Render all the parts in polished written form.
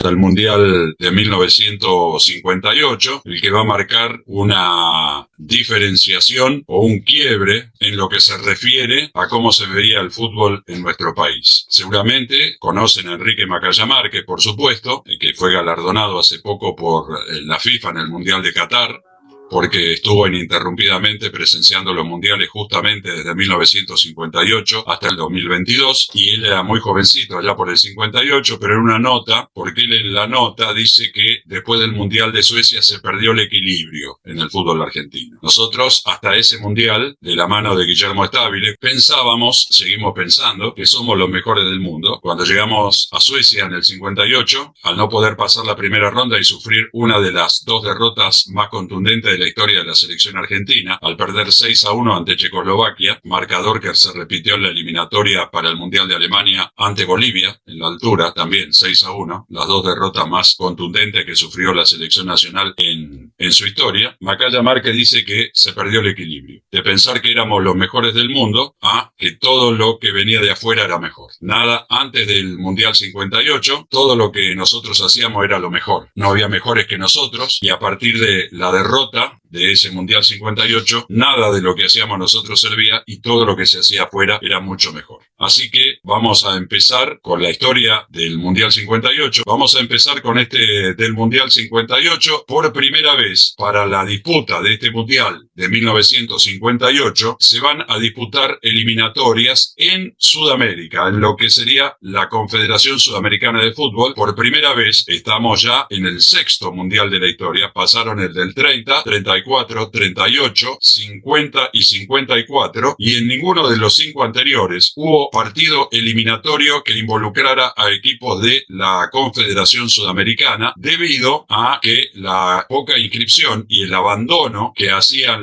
hasta el Mundial de 1958, el que va a marcar una diferenciación o un quiebre en lo que se refiere a cómo se veía el fútbol en nuestro país. Seguramente conocen a Enrique Macaya Márquez, por supuesto, que fue galardonado hace poco por la FIFA en el Mundial de Qatar, porque estuvo ininterrumpidamente presenciando los mundiales justamente desde 1958 hasta el 2022, y él era muy jovencito, allá por el 58, pero en una nota, porque él en la nota dice que después del Mundial de Suecia se perdió el equilibrio en el fútbol argentino. Nosotros, hasta ese Mundial, de la mano de Guillermo Stabile, pensábamos, seguimos pensando, que somos los mejores del mundo. Cuando llegamos a Suecia en el 58, al no poder pasar la primera ronda y sufrir una de las dos derrotas más contundentes de la historia de la selección argentina, al perder 6-1 ante Checoslovaquia, marcador que se repitió en la eliminatoria para el Mundial de Alemania ante Bolivia, en la altura también 6-1, las dos derrotas más contundentes que sufrió la selección nacional en su historia. Macaya Márquez dice que se perdió el equilibrio, de pensar que éramos los mejores del mundo a que todo lo que venía de afuera era mejor. Nada, antes del Mundial 58, todo lo que nosotros hacíamos era lo mejor. No había mejores que nosotros, y a partir de la derrota de ese Mundial 58, nada de lo que hacíamos nosotros servía y todo lo que se hacía afuera era mucho mejor. Así que vamos a empezar con la historia del Mundial 58. Vamos a empezar con del Mundial 58. Por primera vez, para la disputa de este Mundial de 1958, se van a disputar eliminatorias en Sudamérica, en lo que sería la Confederación Sudamericana de Fútbol. Por primera vez estamos ya en el sexto Mundial de la historia. Pasaron el del 30, 34, 38, 50 y 54, y en ninguno de los 5 anteriores hubo partido eliminatorio que involucrara a equipos de la Confederación Sudamericana, debido a que la poca inscripción y el abandono que hacían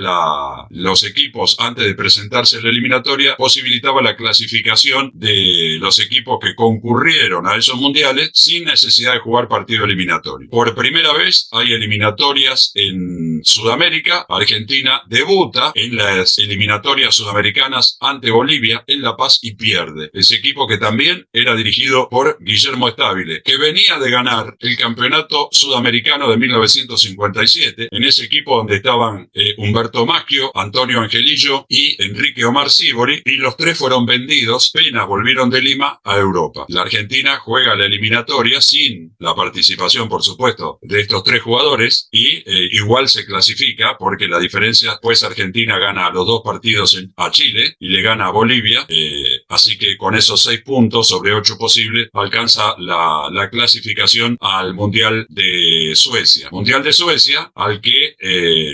los equipos antes de presentarse en la eliminatoria posibilitaba la clasificación de los equipos que concurrieron a esos mundiales sin necesidad de jugar partido eliminatorio. Por primera vez hay eliminatorias en Sudamérica. Argentina debuta en las eliminatorias sudamericanas ante Bolivia en La Paz y pierde. Ese equipo que también era dirigido por Guillermo Stabile, que venía de ganar el campeonato sudamericano de 1957, en ese equipo donde estaban Humberto Maschio, Antonio Angelillo y Enrique Omar Sívori, y los tres fueron vendidos, apenas volvieron de Lima, a Europa. La Argentina juega la eliminatoria sin la participación, por supuesto, de estos tres jugadores, y igual se clasifica, porque la diferencia, pues Argentina gana los 2 partidos a Chile y le gana a Bolivia, así que con esos 6 puntos sobre 8 posibles alcanza la clasificación al Mundial de Suecia. Mundial de Suecia al que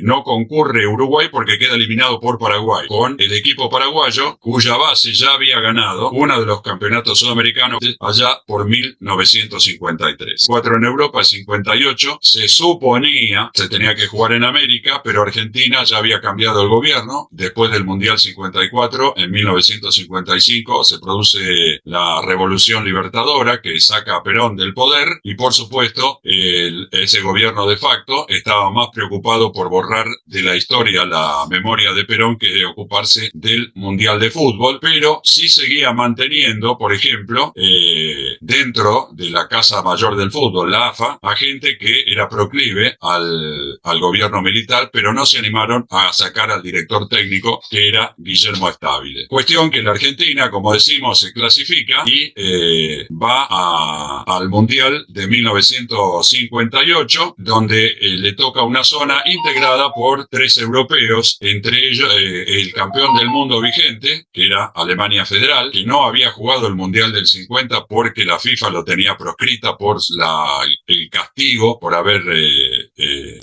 no concurre Uruguay porque queda eliminado por Paraguay, con el equipo paraguayo cuya base ya había ganado uno de los campeonatos sudamericanos allá por 1953. 4 en Europa, 58, se suponía, se tenía que jugar en América, pero Argentina ya había cambiado el gobierno. Después del Mundial 54, en 1955, se produce la Revolución Libertadora que saca a Perón del poder, y por supuesto ese gobierno de facto estaba más preocupado por borrar de la historia la memoria de Perón que de ocuparse del Mundial de Fútbol, pero sí seguía manteniendo, por ejemplo, dentro de la Casa Mayor del Fútbol, la AFA, a gente que era proclive al gobierno militar, pero no se animaron a sacar al director técnico, que era Guillermo Stabile. Cuestión que la Argentina, como decimos, se clasifica y va al Mundial de 1958, donde le toca una zona integrada por 3 europeos, entre ellos el campeón del mundo vigente, que era Alemania Federal, que no había jugado el Mundial del 50 porque la FIFA lo tenía proscrita por el castigo por haber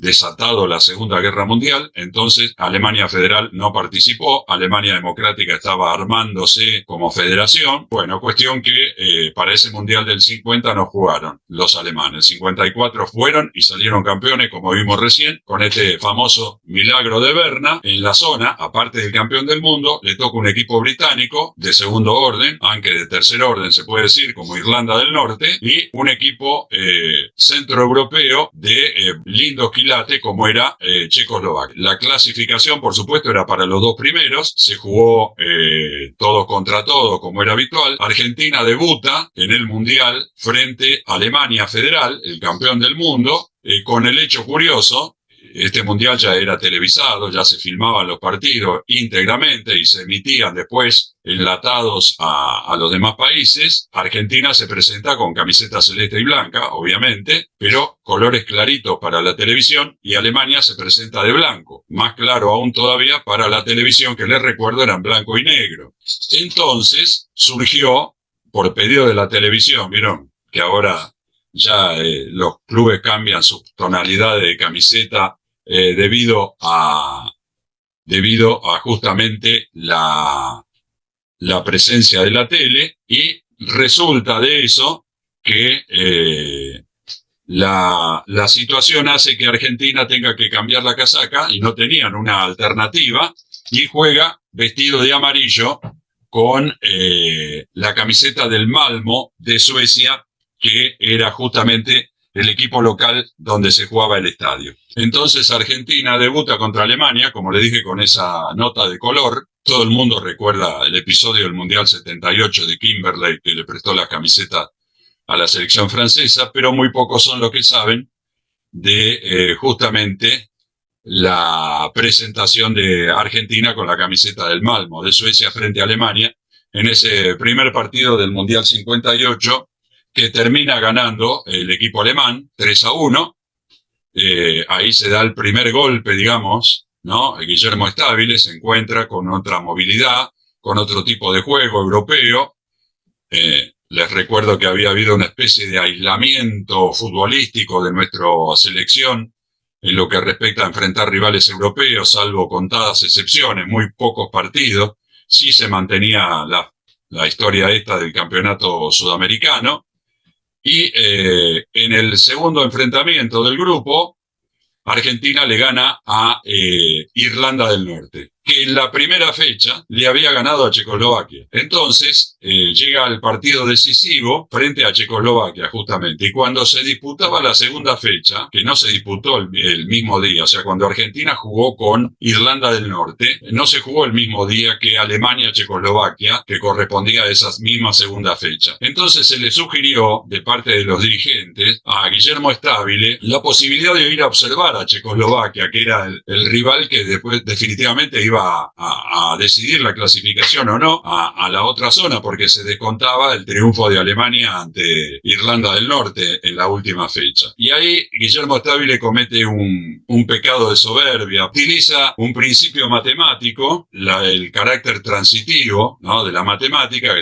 desatado la Segunda Guerra Mundial. Entonces Alemania Federal no participó, Alemania Democrática estaba armándose como federación. Bueno, cuestión que para ese Mundial del 50 no jugaron los alemanes. 54 fueron y salieron campeones, como vimos recién, con este famoso milagro de Berna. En la zona, aparte del campeón del mundo, le toca un equipo británico de segundo orden, aunque de tercer orden se puede decir, como Irlanda del Norte, y un equipo centroeuropeo de lindo quilate como era Checoslovaquia. La clasificación, por supuesto, era para los dos primeros. Se jugó todos contra todos, como era habitual. Argentina debuta en el Mundial frente a Alemania Federal, el campeón del mundo, con el hecho curioso. Este mundial ya era televisado, ya se filmaban los partidos íntegramente y se emitían después enlatados a los demás países. Argentina se presenta con camiseta celeste y blanca, obviamente, pero colores claritos para la televisión, y Alemania se presenta de blanco, más claro aún todavía para la televisión, que les recuerdo eran blanco y negro. Entonces surgió, por pedido de la televisión, vieron que ahora ya los clubes cambian sus tonalidades de camiseta debido a justamente la presencia de la tele, y resulta de eso que la situación hace que Argentina tenga que cambiar la casaca y no tenían una alternativa, y juega vestido de amarillo con la camiseta del Malmo de Suecia, que era justamente el equipo local donde se jugaba el estadio. Entonces Argentina debuta contra Alemania, como le dije, con esa nota de color. Todo el mundo recuerda el episodio del Mundial 78 de Kimberley, que le prestó la camiseta a la selección francesa, pero muy pocos son los que saben de justamente la presentación de Argentina con la camiseta del Malmo de Suecia frente a Alemania en ese primer partido del Mundial 58, que termina ganando el equipo alemán 3-1. Ahí se da el primer golpe, digamos, ¿no? Guillermo Stabile se encuentra con otra movilidad, con otro tipo de juego europeo. Les recuerdo que había habido una especie de aislamiento futbolístico de nuestra selección en lo que respecta a enfrentar rivales europeos, salvo contadas excepciones, muy pocos partidos. Sí se mantenía la historia esta del campeonato sudamericano. Y en el segundo enfrentamiento del grupo, Argentina le gana a Irlanda del Norte, que en la primera fecha le había ganado a Checoslovaquia. Entonces llega el partido decisivo frente a Checoslovaquia, justamente. Y cuando se disputaba la segunda fecha, que no se disputó el mismo día, o sea, cuando Argentina jugó con Irlanda del Norte, no se jugó el mismo día que Alemania-Checoslovaquia, que correspondía a esa misma segunda fecha. Entonces se le sugirió, de parte de los dirigentes, a Guillermo Stabile, la posibilidad de ir a observar a Checoslovaquia, que era el rival que después definitivamente iba a decidir la clasificación o no a la otra zona, porque se descontaba el triunfo de Alemania ante Irlanda del Norte en la última fecha. Y ahí Guillermo Stabile comete un pecado de soberbia, utiliza un principio matemático, el carácter transitivo, ¿no?, de la matemática,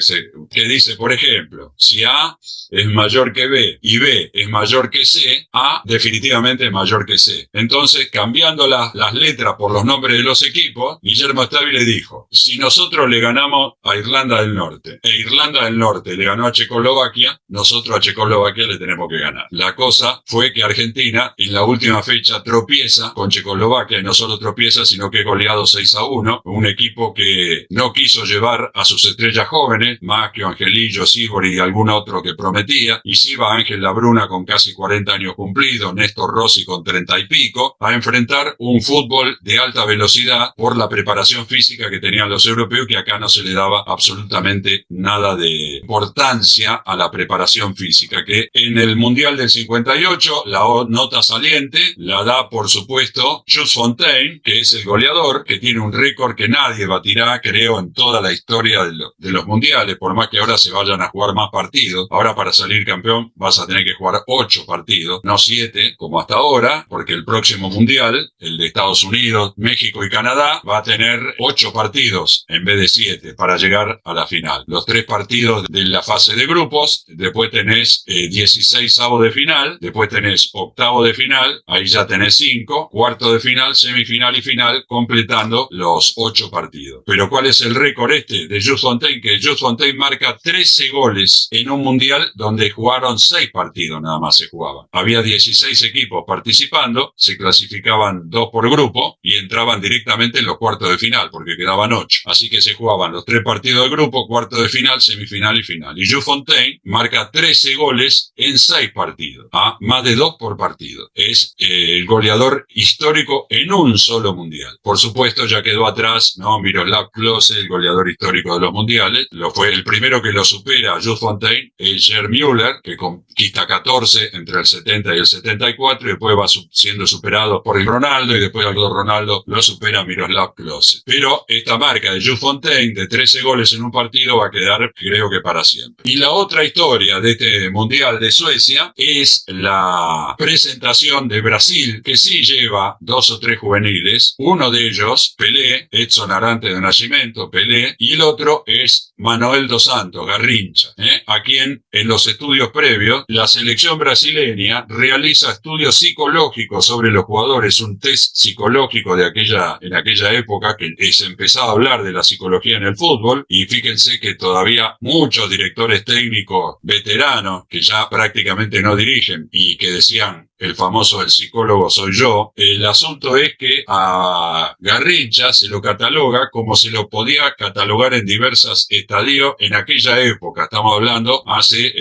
que dice, por ejemplo, si A es mayor que B y B es mayor que C, A definitivamente es mayor que C. Entonces, cambiando las letras por los nombres de los equipos, Guillermo Stabile dijo, si nosotros le ganamos a Irlanda del Norte e Irlanda del Norte le ganó a Checoslovaquia, nosotros a Checoslovaquia le tenemos que ganar. La cosa fue que Argentina en la última fecha tropieza con Checoslovaquia, y no solo tropieza, sino que es goleado 6-1, un equipo que no quiso llevar a sus estrellas jóvenes, Macchio, Angelillo, Sívori y algún otro que prometía, y sí va Ángel Labruna con casi 40 años cumplidos, Néstor Rossi con 30 y pico, a enfrentar un fútbol de alta velocidad por la preparación física que tenían los europeos, que acá no se le daba absolutamente nada de importancia a la preparación física, que en el Mundial del 58 la nota saliente la da, por supuesto, Jules Fontaine, que es el goleador, que tiene un récord que nadie batirá, creo, en toda la historia de los mundiales, por más que ahora se vayan a jugar más partidos. Ahora, para salir campeón vas a tener que jugar 8 partidos, no 7, como hasta ahora, porque el próximo mundial, el de Estados Unidos, México y Canadá, va a tener 8 partidos en vez de 7 para llegar a la final. Los 3 partidos de la fase de grupos, después tenés 16avos de final, después tenés octavo de final, ahí ya tenés 5, cuarto de final, semifinal y final, completando los 8 partidos. Pero ¿cuál es el récord de Jules Fontaine? Que Jules Fontaine marca 13 goles en un mundial donde jugaron 6 partidos, nada más se jugaban. Había 16 equipos participando, se clasificaban 2 por grupo y entraban directamente en los cuartos cuartos de final, porque quedaban 8. Así que se jugaban los 3 partidos de grupo, cuartos de final, semifinal y final. Y Jules Fontaine marca 13 goles en 6 partidos, más de 2 por partido. Es el goleador histórico en un solo mundial. Por supuesto, ya quedó atrás, ¿no? Miroslav Klose, el goleador histórico de los mundiales. Fue el primero que lo supera a Jules Fontaine, es Gerd Müller, que conquista 14 entre el 70 y el 74, y después va siendo superado por el Ronaldo, y después al Ronaldo lo supera Miroslav Klose. Pero esta marca de Jules Fontaine de 13 goles en un partido va a quedar, creo que para siempre. Y la otra historia de este Mundial de Suecia es la presentación de Brasil, que sí lleva 2 o 3 juveniles. Uno de ellos, Pelé, Edson Arantes de Nascimento, Pelé, y el otro es Manuel dos Santos, Garrincha, a quien en los estudios previos la selección brasileña realiza estudios psicológicos sobre los jugadores, un test psicológico en aquella época que se empezaba a hablar de la psicología en el fútbol, y fíjense que todavía muchos directores técnicos veteranos que ya prácticamente no dirigen y que decían el famoso "el psicólogo soy yo", el asunto es que a Garrincha se lo cataloga como se lo podía catalogar en diversos estadios en aquella época, estamos hablando hace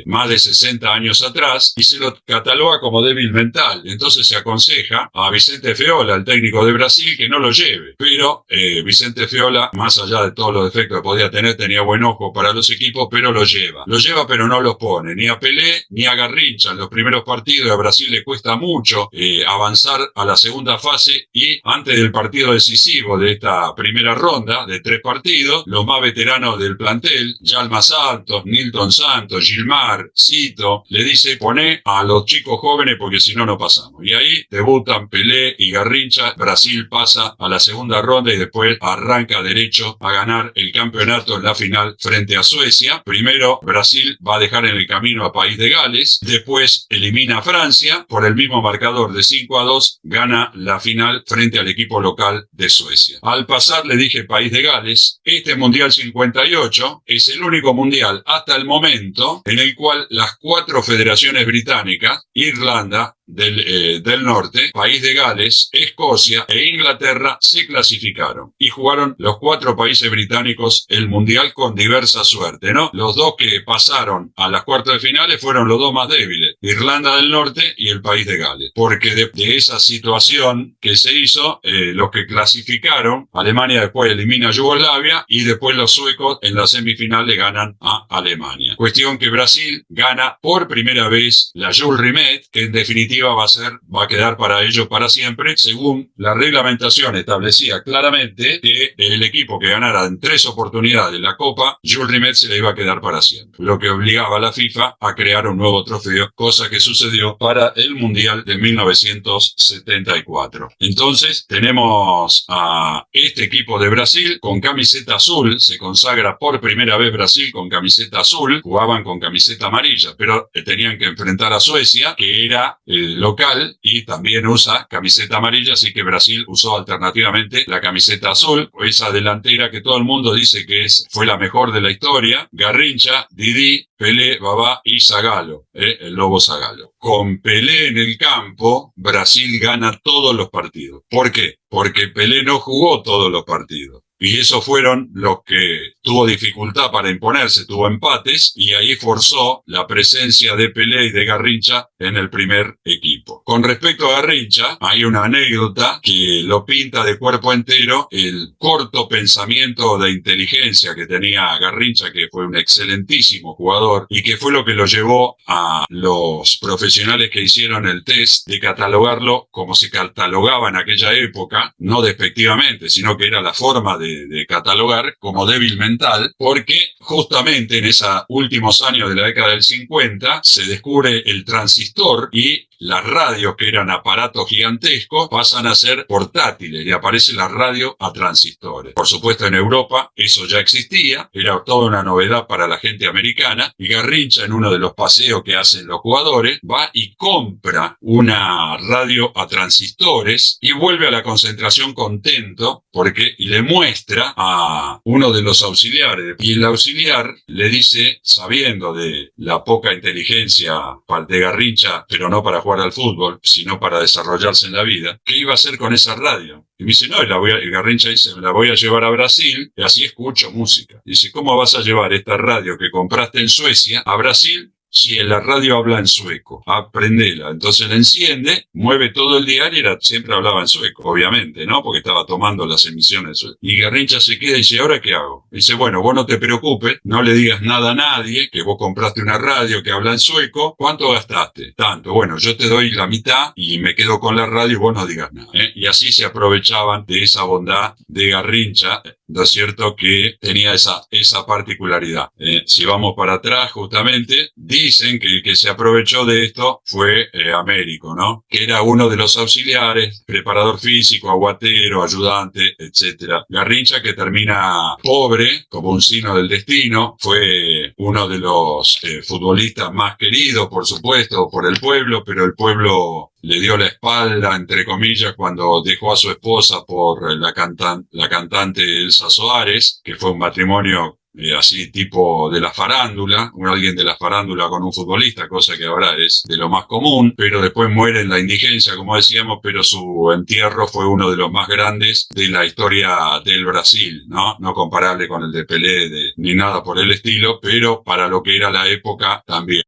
más de 60 años atrás, y se lo cataloga como débil mental. Entonces se aconseja a Vicente Feola, el técnico de Brasil, que no lo lleve. Pero Vicente Feola, más allá de todos los defectos que podía tener, tenía buen ojo para los equipos, pero lo lleva. Lo lleva, pero no los pone ni a Pelé ni a Garrincha en los primeros partidos. A Brasil le cuesta mucho avanzar a la segunda fase, y antes del partido decisivo de esta primera ronda de 3 partidos, los más veteranos del plantel, Yalma Santos, Nilton Santos, Gilmar, Cito, le dice: poné a los chicos jóvenes porque si no, no pasamos. Y ahí debutan Pelé y Garrincha. Brasil pasa a la segunda ronda y después arranca derecho a ganar el campeonato en la final frente a Suecia. Primero Brasil va a dejar en el camino a País de Gales, después elimina a Francia por el mismo marcador de 5-2, gana la final frente al equipo local de Suecia. Al pasar, le dije País de Gales, este Mundial 58 es el único mundial hasta el momento en el cual las 4 federaciones británicas, Irlanda del Norte, País de Gales, Escocia e Inglaterra, se clasificaron y jugaron los 4 países británicos el mundial con diversa suerte, ¿no? Los 2 que pasaron a las cuartas de finales fueron los 2 más débiles, Irlanda del Norte y el País de Gales, porque de esa situación que se hizo, los que clasificaron, Alemania después elimina a Yugoslavia, y después los suecos en la semifinal le ganan a Alemania. Cuestión que Brasil gana por primera vez la Jules Rimet, que en definitiva va a quedar para ellos para siempre. Según la reglamentación establecía claramente que el equipo que ganara en 3 oportunidades la Copa, Jules Rimet se le iba a quedar para siempre, lo que obligaba a la FIFA a crear un nuevo trofeo, cosa que sucedió para el Mundial de 1974. Entonces tenemos a este equipo de Brasil con camiseta azul, se consagra por primera vez Brasil con camiseta azul, jugaban con camiseta amarilla, pero tenían que enfrentar a Suecia, que era el local y también usa camiseta amarilla, así que Brasil usó alternativamente la camiseta azul, esa delantera que todo el mundo dice que fue la mejor de la historia: Garrincha, Didi, Pelé, Babá y Zagallo, el Lobo Zagallo. Con Pelé en el campo, Brasil gana todos los partidos. ¿Por qué? Porque Pelé no jugó todos los partidos. Y esos fueron los que tuvo dificultad para imponerse, tuvo empates, y ahí forzó la presencia de Pelé y de Garrincha en el primer equipo. Con respecto a Garrincha, hay una anécdota que lo pinta de cuerpo entero el corto pensamiento de inteligencia que tenía Garrincha, que fue un excelentísimo jugador y que fue lo que lo llevó a los profesionales que hicieron el test de catalogarlo como se catalogaba en aquella época, no despectivamente, sino que era la forma de catalogar como débil mental, porque justamente en esos últimos años de la década del 50 se descubre el transistor y las radios, que eran aparatos gigantescos, pasan a ser portátiles y aparece la radio a transistores. Por supuesto, en Europa eso ya existía, era toda una novedad para la gente americana, y Garrincha, en uno de los paseos que hacen los jugadores, va y compra una radio a transistores y vuelve a la concentración contento y le muestra a uno de los auxiliares, y el auxiliar le dice, sabiendo de la poca inteligencia de Garrincha, pero no para jugar jugar al fútbol, sino para desarrollarse en la vida, ¿qué iba a hacer con esa radio? Y me dice, no, y Garrincha dice, me la voy a llevar a Brasil y así escucho música. Dice, ¿cómo vas a llevar esta radio que compraste en Suecia a Brasil? Si en la radio habla en sueco, aprendela. Entonces la enciende, mueve todo el diario y siempre hablaba en sueco, obviamente, ¿no? Porque estaba tomando las emisiones. Y Garrincha se queda y dice, ¿ahora qué hago? Dice, bueno, vos no te preocupes, no le digas nada a nadie, que vos compraste una radio que habla en sueco. ¿Cuánto gastaste? Tanto. Bueno, yo te doy la mitad y me quedo con la radio y vos no digas nada, ¿eh? Y así se aprovechaban de esa bondad de Garrincha, ¿no es cierto?, que tenía esa particularidad. Si vamos para atrás, justamente, dicen que el que se aprovechó de esto fue Américo, ¿no? Que era uno de los auxiliares, preparador físico, aguatero, ayudante, etcétera. Garrincha, que termina pobre, como un signo del destino, fue uno de los futbolistas más queridos, por supuesto, por el pueblo, pero el pueblo le dio la espalda, entre comillas, cuando dejó a su esposa por la cantante Elsa Soares, que fue un matrimonio así tipo de la farándula, alguien de la farándula con un futbolista, cosa que ahora es de lo más común, pero después muere en la indigencia, como decíamos, pero su entierro fue uno de los más grandes de la historia del Brasil, ¿no? No comparable con el de Pelé ni nada por el estilo, pero para lo que era la época también.